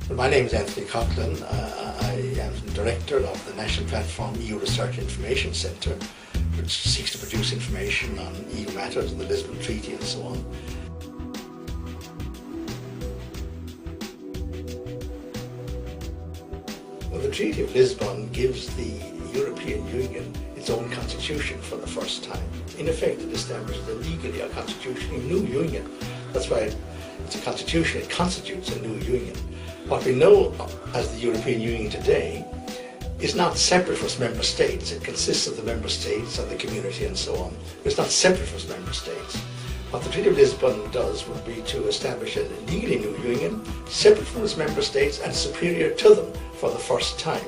Well, my name is Anthony Coughlin. I am the Director of the National Platform EU Research Information Centre, which seeks to produce information on EU matters and the Lisbon Treaty and so on. Well, the Treaty of Lisbon gives the European Union its own constitution for the first time. In effect, it establishes legally a constitutionally new union. That's why it's a constitution, it constitutes a new union. What we know as the European Union today is not separate from its member states. It consists of the member states and the community and so on. It's not separate from its member states. What the Treaty of Lisbon does would be to establish a legally new union, separate from its member states and superior to them for the first time.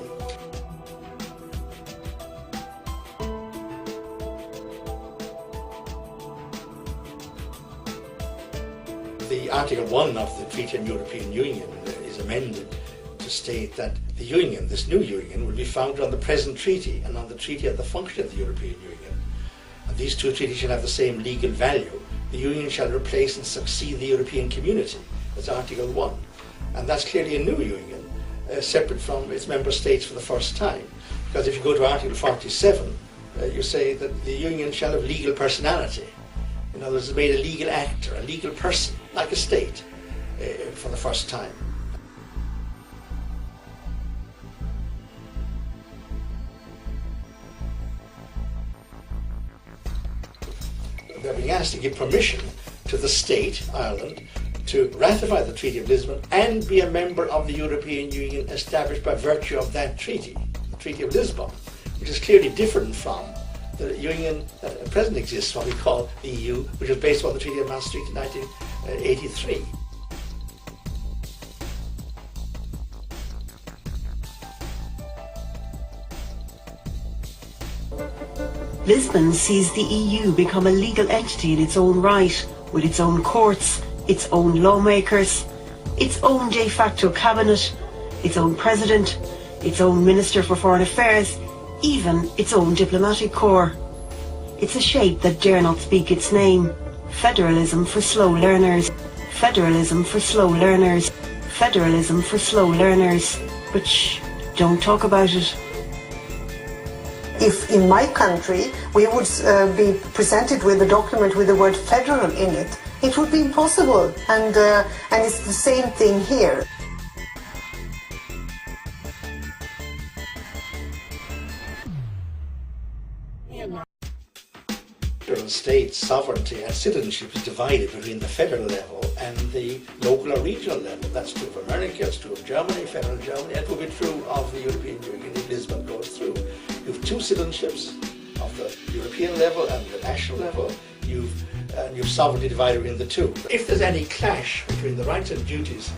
The Article 1 of the Treaty on European Union is amended to state that the Union, this new Union, will be founded on the present treaty and on the Treaty on the Function of the European Union. And these two treaties shall have the same legal value. The Union shall replace and succeed the European Community. That's Article 1. And that's clearly a new Union, separate from its member states for the first time. Because if you go to Article 47, you say that the Union shall have legal personality. In other words, it's made a legal actor, a legal person, like a state, for the first time. They're being asked to give permission to the state, Ireland, to ratify the Treaty of Lisbon and be a member of the European Union established by virtue of that treaty, the Treaty of Lisbon, which is clearly different from the union that at present exists, what we call the EU, which was based on the Treaty of Maastricht in 1983. Lisbon sees the EU become a legal entity in its own right, with its own courts, its own lawmakers, its own de facto cabinet, its own president, its own Minister for Foreign Affairs, even its own diplomatic corps. It's a shape that dare not speak its name. Federalism for slow learners. Federalism for slow learners. Federalism for slow learners. But shh, don't talk about it. If in my country we would be presented with a document with the word federal in it, it would be impossible. And it's the same thing here. State sovereignty and citizenship is divided between the federal level and the local or regional level. That's true of America, it's true of Germany, federal Germany, and it will be true of the European Union if Lisbon goes through. You have two citizenships of the European level and the national level. You've sovereignty divided between the two. If there's any clash between the rights and duties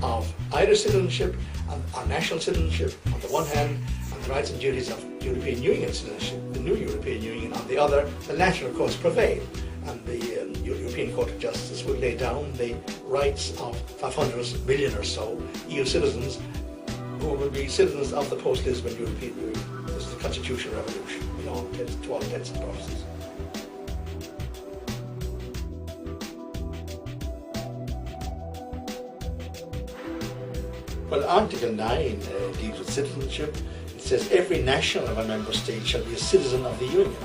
of either citizenship and national citizenship on the one hand, and the rights and duties of European Union citizenship, the new European Union on the other, the national courts prevail, and the European Court of Justice will lay down the rights of 500 million or so EU citizens who will be citizens of the post-Lisbon European Union. This is the constitutional revolution, to all intents and purposes. Well, Article 9 deals with citizenship. It says every national of a member state shall be a citizen of the Union.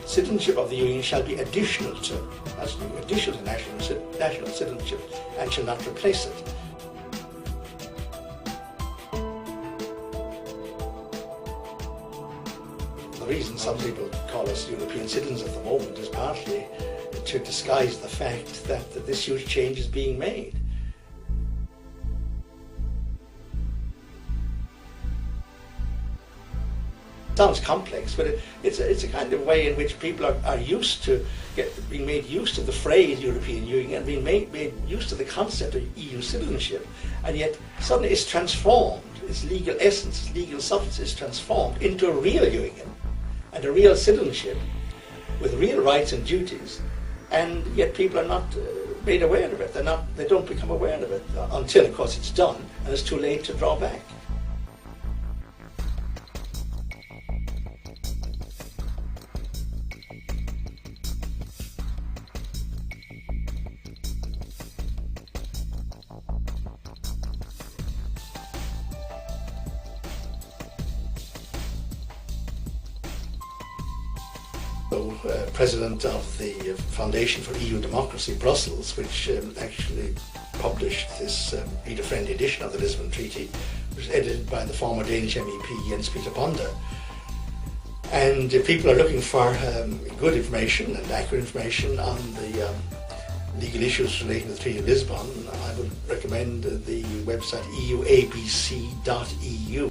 Citizenship of the Union shall be additional to, that's new, additional to national citizenship, and shall not replace it. The reason some people call us European citizens at the moment is partly to disguise the fact that this huge change is being made. Sounds complex, but it's a kind of way in which people are used to being made used to the phrase European Union and being made used to the concept of EU citizenship, and yet suddenly it's transformed, its legal essence, its legal substance is transformed into a real union and a real citizenship with real rights and duties, and yet people are not made aware of it. They don't become aware of it until, of course, it's done and it's too late to draw back. President of the Foundation for EU Democracy, Brussels, which actually published this reader-friendly edition of the Lisbon Treaty, which was edited by the former Danish MEP Jens Peter Bonde. And people are looking for good information and accurate information on the legal issues relating to the Treaty of Lisbon. I would recommend the website euabc.eu.